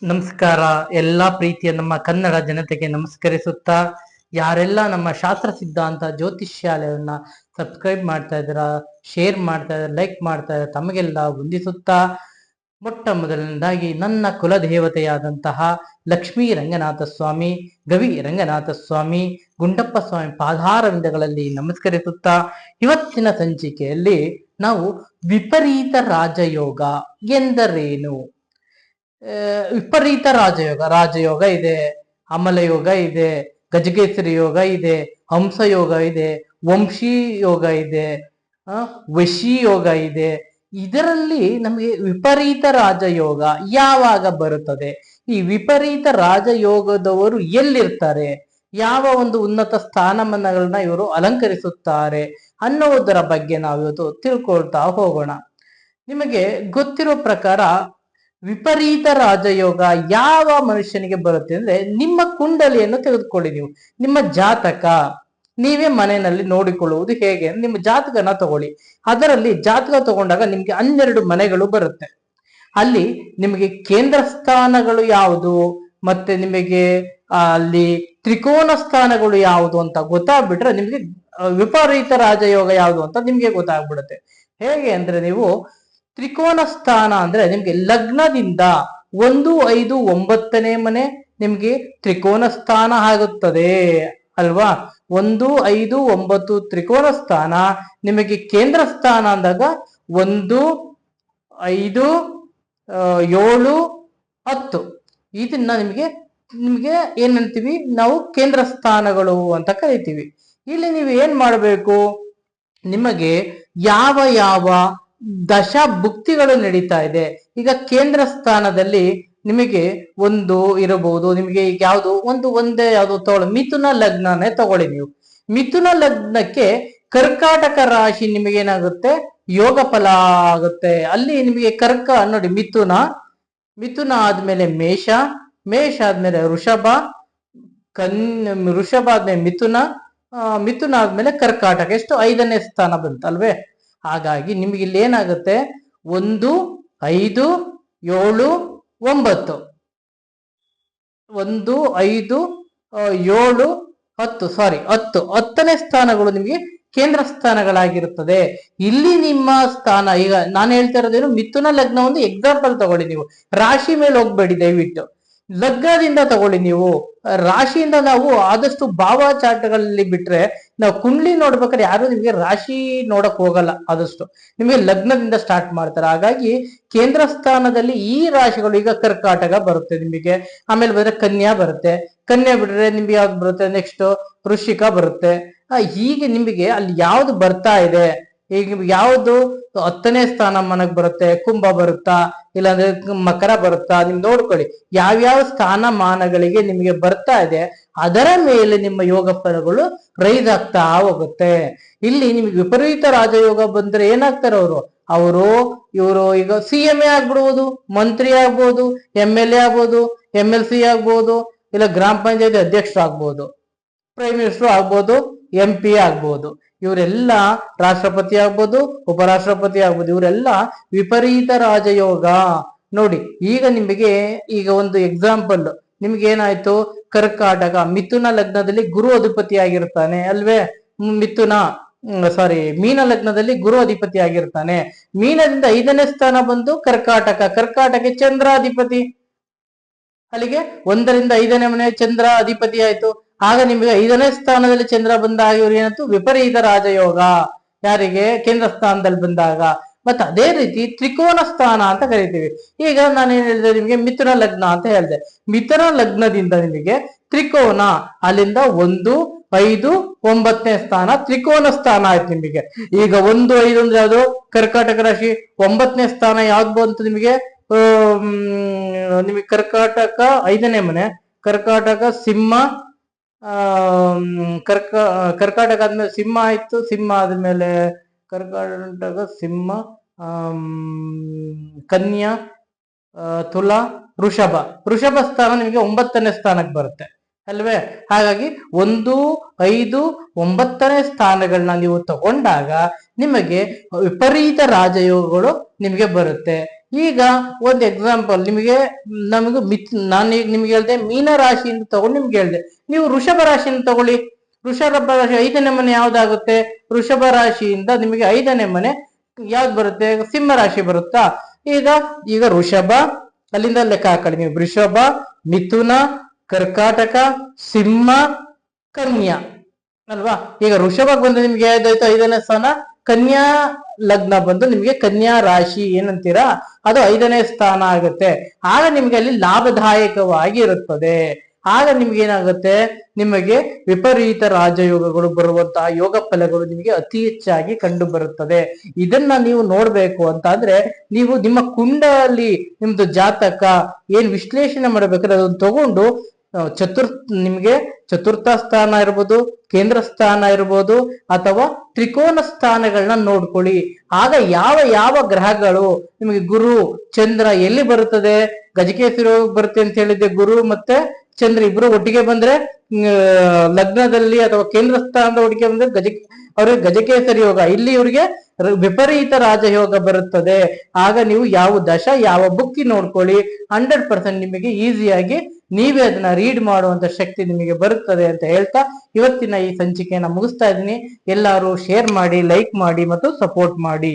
ನಮಸ್ಕಾರ. ಎಲ್ಲಾ ಪ್ರೀತಿಯ ನಮ್ಮ ಕನ್ನಡ ಜನತೆಗೆ ನಮಸ್ಕರಿಸುತ್ತಾ, ಯಾರೆಲ್ಲ ನಮ್ಮ ಶಾಸ್ತ್ರ ಸಿದ್ಧಾಂತ ಜ್ಯೋತಿಷ್ಯಾಲಯವನ್ನ ಸಬ್ಸ್ಕ್ರೈಬ್ ಮಾಡ್ತಾ ಇದ್ದೀರಾ, ಶೇರ್ ಮಾಡ್ತಾ ಇದ್ದಾರೆ, ಲೈಕ್ ಮಾಡ್ತಾ ಇದ್ದಾರೆ, ತಮಗೆಲ್ಲ ವಂದಿಸುತ್ತಾ, ಮೊಟ್ಟ ಮೊದಲನೇದಾಗಿ ನನ್ನ ಕುಲದೇವತೆಯಾದಂತಹ ಲಕ್ಷ್ಮೀ ರಂಗನಾಥ ಸ್ವಾಮಿ, ಗವಿ ರಂಗನಾಥ ಸ್ವಾಮಿ, ಗುಂಡಪ್ಪ ಸ್ವಾಮಿ ಪಾದಾರವಿಂದಗಳಲ್ಲಿ ನಮಸ್ಕರಿಸುತ್ತಾ, ಇವತ್ತಿನ ಸಂಚಿಕೆಯಲ್ಲಿ ನಾವು ವಿಪರೀತ ರಾಜಯೋಗ ಎಂದರೇನು, ವಿಪರೀತ ರಾಜಯೋಗ ಇದೆ, ಅಮಲ ಯೋಗ ಇದೆ, ಗಜಗೇಸರಿ ಯೋಗ ಇದೆ, ಹಂಸ ಯೋಗ ಇದೆ, ವಂಶಿ ಯೋಗ ಇದೆ, ವಶಿ ಯೋಗ ಇದೆ. ಇದರಲ್ಲಿ ನಮಗೆ ವಿಪರೀತ ರಾಜಯೋಗ ಯಾವಾಗ ಬರುತ್ತದೆ, ಈ ವಿಪರೀತ ರಾಜಯೋಗದವರು ಎಲ್ಲಿರ್ತಾರೆ, ಯಾವ ಒಂದು ಉನ್ನತ ಸ್ಥಾನಮಾನಗಳನ್ನ ಇವರು ಅಲಂಕರಿಸುತ್ತಾರೆ ಅನ್ನೋದರ ಬಗ್ಗೆ ನಾವಿವತ್ತು ತಿಳ್ಕೊಳ್ತಾ ಹೋಗೋಣ. ನಿಮಗೆ ಗೊತ್ತಿರೋ ಪ್ರಕಾರ ವಿಪರೀತ ರಾಜಯೋಗ ಯಾವ ಮನುಷ್ಯನಿಗೆ ಬರುತ್ತೆ ಅಂದ್ರೆ, ನಿಮ್ಮ ಕುಂಡಲಿಯನ್ನು ತೆಗೆದುಕೊಳ್ಳಿ. ನೀವು ನಿಮ್ಮ ಜಾತಕ ನೀವೇ ಮನೆಯಲ್ಲಿ ನೋಡಿಕೊಳ್ಳುವುದು ಹೇಗೆ, ನಿಮ್ಮ ಜಾತಕನ ತಗೊಳ್ಳಿ. ಅದರಲ್ಲಿ ಜಾತಕ ತಗೊಂಡಾಗ ನಿಮ್ಗೆ 12 ಮನೆಗಳು ಬರುತ್ತೆ. ಅಲ್ಲಿ ನಿಮಗೆ ಕೇಂದ್ರ ಸ್ಥಾನಗಳು ಯಾವುದು, ಮತ್ತೆ ನಿಮಗೆ ಅಲ್ಲಿ ತ್ರಿಕೋನ ಸ್ಥಾನಗಳು ಯಾವುದು ಅಂತ ಗೊತ್ತಾಗ್ಬಿಟ್ರೆ ನಿಮ್ಗೆ ವಿಪರೀತ ರಾಜಯೋಗ ಯಾವುದು ಅಂತ ನಿಮ್ಗೆ ಗೊತ್ತಾಗ್ಬಿಡುತ್ತೆ. ಹೇಗೆ ಅಂದ್ರೆ, ನೀವು ತ್ರಿಕೋನ ಸ್ಥಾನ ಅಂದ್ರೆ ನಿಮ್ಗೆ ಲಗ್ನದಿಂದ 1, 5, 9ನೇ ಮನೆ ನಿಮ್ಗೆ ತ್ರಿಕೋನ ಸ್ಥಾನ ಆಗುತ್ತದೆ ಅಲ್ವಾ. 1, 5, 9 ತ್ರಿಕೋನ ಸ್ಥಾನ. ನಿಮಗೆ ಕೇಂದ್ರ ಸ್ಥಾನ ಅಂದಾಗ 1, 5, 7, 10 ಇದನ್ನ ನಿಮ್ಗೆ ಏನಂತೀವಿ ನಾವು, ಕೇಂದ್ರ ಸ್ಥಾನಗಳು ಅಂತ ಕರಿತೀವಿ. ಇಲ್ಲಿ ನೀವು ಏನ್ ಮಾಡಬೇಕು, ನಿಮಗೆ ಯಾವ ಯಾವ ದಶ ಭುಕ್ತಿಗಳು ನಡೀತಾ ಇದೆ. ಈಗ ಕೇಂದ್ರ ಸ್ಥಾನದಲ್ಲಿ ನಿಮಗೆ ಒಂದು ಇರಬಹುದು, ನಿಮಗೆ ಈಗ ಒಂದೇ ಯಾವುದು ತಗೊಳ್ಳಿ, ಮಿಥುನ ಲಗ್ನನೇ ತಗೊಳ್ಳಿ. ನೀವು ಮಿಥುನ ಲಗ್ನಕ್ಕೆ ಕರ್ಕಾಟಕ ರಾಶಿ ನಿಮಗೇನಾಗುತ್ತೆ, ಯೋಗ ಫಲ ಆಗುತ್ತೆ. ಅಲ್ಲಿ ನಿಮಗೆ ನೋಡಿ, ಮಿಥುನ ಆದ್ಮೇಲೆ ಮೇಷ ಆದ್ಮೇಲೆ ವೃಷಭ, ವೃಷಭ ಆದ್ಮೇಲೆ ಮಿಥುನ ಆದ್ಮೇಲೆ ಕರ್ಕಾಟಕ. ಎಷ್ಟು 5ನೇ ಸ್ಥಾನ ಬಂತಲ್ವೇ. ಹಾಗಾಗಿ ನಿಮ್ಗೆ ಇಲ್ಲಿ ಏನಾಗುತ್ತೆ, 1, 5, 7, 9, 1, 5, 7, 10 10ನೇ ಸ್ಥಾನಗಳು ನಿಮಗೆ ಕೇಂದ್ರ ಸ್ಥಾನಗಳಾಗಿರುತ್ತದೆ. ಇಲ್ಲಿ ನಿಮ್ಮ ಸ್ಥಾನ, ಈಗ ನಾನು ಹೇಳ್ತಾ ಇರೋದೇನು, ಮಿಥುನ ಲಗ್ನ ಒಂದು ಎಕ್ಸಾಂಪಲ್ ತಗೊಳ್ಳಿ. ನೀವು ರಾಶಿ ಮೇಲೆ ಹೋಗ್ಬೇಡಿ ದಯವಿಟ್ಟು, ಲಗ್ನದಿಂದ ತಗೊಳ್ಳಿ. ನೀವು ರಾಶಿಯಿಂದ ನಾವು ಆದಷ್ಟು ಭಾವಚಾಟಗಳಲ್ಲಿ ಬಿಟ್ರೆ, ನಾವು ಕುಂಡ್ಲಿ ನೋಡ್ಬೇಕಾದ್ರೆ ಯಾರು ನಿಮಗೆ ರಾಶಿ ನೋಡಕ್ ಹೋಗಲ್ಲ, ಆದಷ್ಟು ನಿಮಗೆ ಲಗ್ನದಿಂದ ಸ್ಟಾರ್ಟ್ ಮಾಡ್ತಾರೆ. ಹಾಗಾಗಿ ಕೇಂದ್ರ ಸ್ಥಾನದಲ್ಲಿ ಈ ರಾಶಿಗಳು, ಈಗ ಕರ್ಕಾಟಕ ಬರುತ್ತೆ ನಿಮಗೆ, ಆಮೇಲೆ ಬಂದ್ರೆ ಕನ್ಯಾ ಬರುತ್ತೆ, ಕನ್ಯಾ ಬಿಟ್ರೆ ನಿಮ್ಗೆ ಯಾವ್ದು ಬರುತ್ತೆ, ನೆಕ್ಸ್ಟ್ ವೃಶ್ಚಿಕ ಬರುತ್ತೆ. ಹೀಗೆ ನಿಮಗೆ ಅಲ್ಲಿ ಯಾವ್ದು ಬರ್ತಾ ಇದೆ, ಈಗ ನಿಮ್ಗೆ ಯಾವ್ದು 10ನೇ ಸ್ಥಾನಮಾನಕ್ಕೆ ಬರುತ್ತೆ, ಕುಂಭ ಬರುತ್ತಾ, ಇಲ್ಲಾಂದ್ರೆ ಮಕರ ಬರುತ್ತಾ, ನಿಮ್ ನೋಡ್ಕೊಳ್ಳಿ ಯಾವ್ಯಾವ ಸ್ಥಾನಮಾನಗಳಿಗೆ ನಿಮಗೆ ಬರ್ತಾ ಇದೆ, ಅದರ ಮೇಲೆ ನಿಮ್ಮ ಯೋಗ ಫಲಗಳು ರೈಸ್ ಆಗ್ತಾ ಹೋಗುತ್ತೆ. ಇಲ್ಲಿ ನಿಮ್ಗೆ ವಿಪರೀತ ರಾಜಯೋಗ ಬಂದ್ರೆ ಏನಾಗ್ತಾರೆ ಇವರು ಈಗ CMA ಆಗ್ಬಿಡ್ಬೋದು, ಮಂತ್ರಿ ಆಗ್ಬೋದು, MLA ಆಗ್ಬೋದು, MLC ಆಗ್ಬೋದು, ಇಲ್ಲ ಗ್ರಾಮ ಪಂಚಾಯತಿ ಅಧ್ಯಕ್ಷರಾಗ್ಬೋದು, ಪ್ರೈಮ್ ಮಿನಿಸ್ಟರ್ ಆಗ್ಬೋದು, MP ಆಗ್ಬೋದು. ಇವರೆಲ್ಲ ರಾಷ್ಟ್ರಪತಿ ಆಗ್ಬೋದು, ಉಪರಾಷ್ಟ್ರಪತಿ ಆಗ್ಬೋದು. ಇವರೆಲ್ಲ ವಿಪರೀತ ರಾಜಯೋಗ. ನೋಡಿ, ಈಗ ನಿಮಗೆ ಒಂದು ಎಕ್ಸಾಂಪಲ್, ನಿಮ್ಗೆ ಏನಾಯ್ತು, ಕರ್ಕಾಟಕ ಮಿಥುನ ಲಗ್ನದಲ್ಲಿ ಗುರು ಅಧಿಪತಿ ಆಗಿರ್ತಾನೆ ಅಲ್ವೇ. ಮೀನ ಲಗ್ನದಲ್ಲಿ ಗುರು ಅಧಿಪತಿ ಆಗಿರ್ತಾನೆ. ಮೀನದಿಂದ 5ನೇ ಸ್ಥಾನ ಬಂದು ಕರ್ಕಾಟಕ ಚಂದ್ರಾಧಿಪತಿ. ಅಲ್ಲಿಗೆ 1ರಿಂದ 5ನೇ ಮನೆ ಚಂದ್ರ ಅಧಿಪತಿ ಆಯ್ತು. ಆಗ ನಿಮಗೆ 5ನೇ ಸ್ಥಾನದಲ್ಲಿ ಚಂದ್ರ ಬಂದಾಗ ಇವ್ರು ಏನಾಯ್ತು, ವಿಪರೀತ ರಾಜಯೋಗ. ಯಾರಿಗೆ, ಕೇಂದ್ರ ಸ್ಥಾನದಲ್ಲಿ ಬಂದಾಗ. ಮತ್ತೆ ಅದೇ ರೀತಿ ತ್ರಿಕೋನ ಸ್ಥಾನ ಅಂತ ಕರಿತೀವಿ. ಈಗ ನಾನೇನ್ ಹೇಳಿದೆ ನಿಮಗೆ, ಮಿಥುನ ಲಗ್ನ ಅಂತ ಹೇಳಿದೆ. ಮಿಥುನ ಲಗ್ನದಿಂದ ನಿಮಗೆ ತ್ರಿಕೋನ, ಅಲ್ಲಿಂದ 1, 5, 9ನೇ ಸ್ಥಾನ ತ್ರಿಕೋನ ಸ್ಥಾನ ಆಯ್ತು ನಿಮಗೆ. ಈಗ 1, 5 ಅಂದ್ರೆ ಯಾವ್ದು, ಕರ್ಕಾಟಕ ರಾಶಿ. 9ನೇ ಸ್ಥಾನ ಯಾವ್ದು ಬಂತು ನಿಮಗೆ ಕರ್ಕಾಟಕ 5ನೇ ಮನೆ, ಕರ್ಕಾಟಕ ಸಿಂಹ, ಕರ್ಕಾಟಕ ಆದ್ಮೇಲೆ ಸಿಂಹ ಆಯ್ತು. ಸಿಂಹ ಆದ್ಮೇಲೆ ಕರ್ಕಾಟಕ ಸಿಂಹ, ಕನ್ಯಾ, ತುಲಾ, ವೃಷಭ ಸ್ಥಾನ ನಿಮಗೆ 9ನೇ ಸ್ಥಾನಕ್ಕೆ ಬರುತ್ತೆ ಅಲ್ವೇ. ಹಾಗಾಗಿ 1, 5, 9ನೇ ಸ್ಥಾನಗಳನ್ನ ನೀವು ತಗೊಂಡಾಗ ನಿಮಗೆ ವಿಪರೀತ ರಾಜಯೋಗಗಳು ನಿಮಗೆ ಬರುತ್ತೆ. ಈಗ ಒಂದು ಎಕ್ಸಾಂಪಲ್ ನಿಮಗೆ ನಾನು ಈಗ ನಿಮ್ಗೆ ಹೇಳ್ದೆ ಮೀನ ರಾಶಿಯಿಂದ ತಗೊಂಡು ನಿಮ್ಗೆ ಹೇಳ್ದೆ. ನೀವು ವೃಷಭ ರಾಶಿಯಿಂದ ತಗೊಳ್ಳಿ. ವೃಷಭ ರಾಶಿ 5ನೇ ಮನೆ ಯಾವ್ದಾಗುತ್ತೆ? ವೃಷಭ ರಾಶಿಯಿಂದ ನಿಮಗೆ 5ನೇ ಮನೆ ಯಾವ್ದು ಬರುತ್ತೆ? ಸಿಂಹ ರಾಶಿ ಬರುತ್ತಾ? ಈಗ ವೃಷಭ, ಅಲ್ಲಿಂದ ಲೆಕ್ಕ ಹಾಕೊಳ್ಳಿ ನೀವು. ವೃಷಭ, ಮಿಥುನ, ಕರ್ಕಾಟಕ, ಸಿಂಹ, ಕನ್ಯಾ ಅಲ್ವಾ? ಈಗ ವೃಷಭಕ್ಕೆ ಬಂದು ನಿಮ್ಗೆ ಯಾವ್ದಾಯ್ತು? 5ನೇ ಸ್ಥಾನ. ಕನ್ಯಾ ಲಗ್ನ ಬಂದು ನಿಮ್ಗೆ ಕನ್ಯಾ ರಾಶಿ ಏನಂತೀರಾ, ಅದು 5ನೇ ಸ್ಥಾನ ಆಗುತ್ತೆ. ಆಗ ನಿಮ್ಗೆ ಅಲ್ಲಿ ಲಾಭದಾಯಕವಾಗಿ ಇರುತ್ತದೆ. ಆಗ ನಿಮ್ಗೆ ಏನಾಗುತ್ತೆ? ನಿಮಗೆ ವಿಪರೀತ ರಾಜಯೋಗಗಳು ಬರುವಂತಹ ಯೋಗ ಫಲಗಳು ನಿಮಗೆ ಅತಿ ಹೆಚ್ಚಾಗಿ ಕಂಡು ಬರುತ್ತದೆ. ಇದನ್ನ ನೀವು ನೋಡ್ಬೇಕು ಅಂತ ಅಂದ್ರೆ ನೀವು ನಿಮ್ಮ ಕುಂಡಲಿ ನಿಮ್ದು ಜಾತಕ ಏನ್ ವಿಶ್ಲೇಷಣೆ ಮಾಡ್ಬೇಕಾದ್ರೆ ಅದನ್ನ ತಗೊಂಡು ನಿಮ್ಗೆ ಚತುರ್ಥ ಸ್ಥಾನ ಇರ್ಬೋದು, ಕೇಂದ್ರ ಸ್ಥಾನ ಇರ್ಬೋದು, ಅಥವಾ ತ್ರಿಕೋನ ಸ್ಥಾನಗಳನ್ನ ನೋಡ್ಕೊಳ್ಳಿ. ಆಗ ಯಾವ ಯಾವ ಗ್ರಹಗಳು ನಿಮಗೆ ಗುರು ಚಂದ್ರ ಎಲ್ಲಿ ಬರುತ್ತದೆ? ಗಜಕೇಸರಿ ಬರುತ್ತೆ ಅಂತ ಹೇಳಿದ್ದೆ. ಗುರು ಮತ್ತೆ ಚಂದ್ರ ಇಬ್ರು ಒಟ್ಟಿಗೆ ಬಂದ್ರೆ ಲಗ್ನದಲ್ಲಿ ಅಥವಾ ಕೇಂದ್ರ ಸ್ಥಾನದ ಒಟ್ಟಿಗೆ ಬಂದ್ರೆ ಅವ್ರಿಗೆ ಗಜಕೇಸರಿ ಯೋಗ. ಇಲ್ಲಿ ಇವ್ರಿಗೆ ವಿಪರೀತ ರಾಜಯೋಗ ಬರುತ್ತದೆ. ಆಗ ನೀವು ಯಾವ ದಶ ಯಾವ ಬುಕ್ಕಿ ನೋಡ್ಕೊಳ್ಳಿ, 100% ನಿಮಗೆ ಈಸಿಯಾಗಿ ನೀವೇ ಅದನ್ನ ರೀಡ್ ಮಾಡುವಂತ ಶಕ್ತಿ ನಿಮಗೆ ಬರುತ್ತದೆ ಅಂತ ಹೇಳ್ತಾ ಇವತ್ತಿನ ಈ ಸಂಚಿಕೆಯನ್ನ ಮುಗಿಸ್ತಾ ಇದ್ದೀನಿ. ಎಲ್ಲರೂ ಶೇರ್ ಮಾಡಿ, ಲೈಕ್ ಮಾಡಿ ಮತ್ತು ಸಪೋರ್ಟ್ ಮಾಡಿ.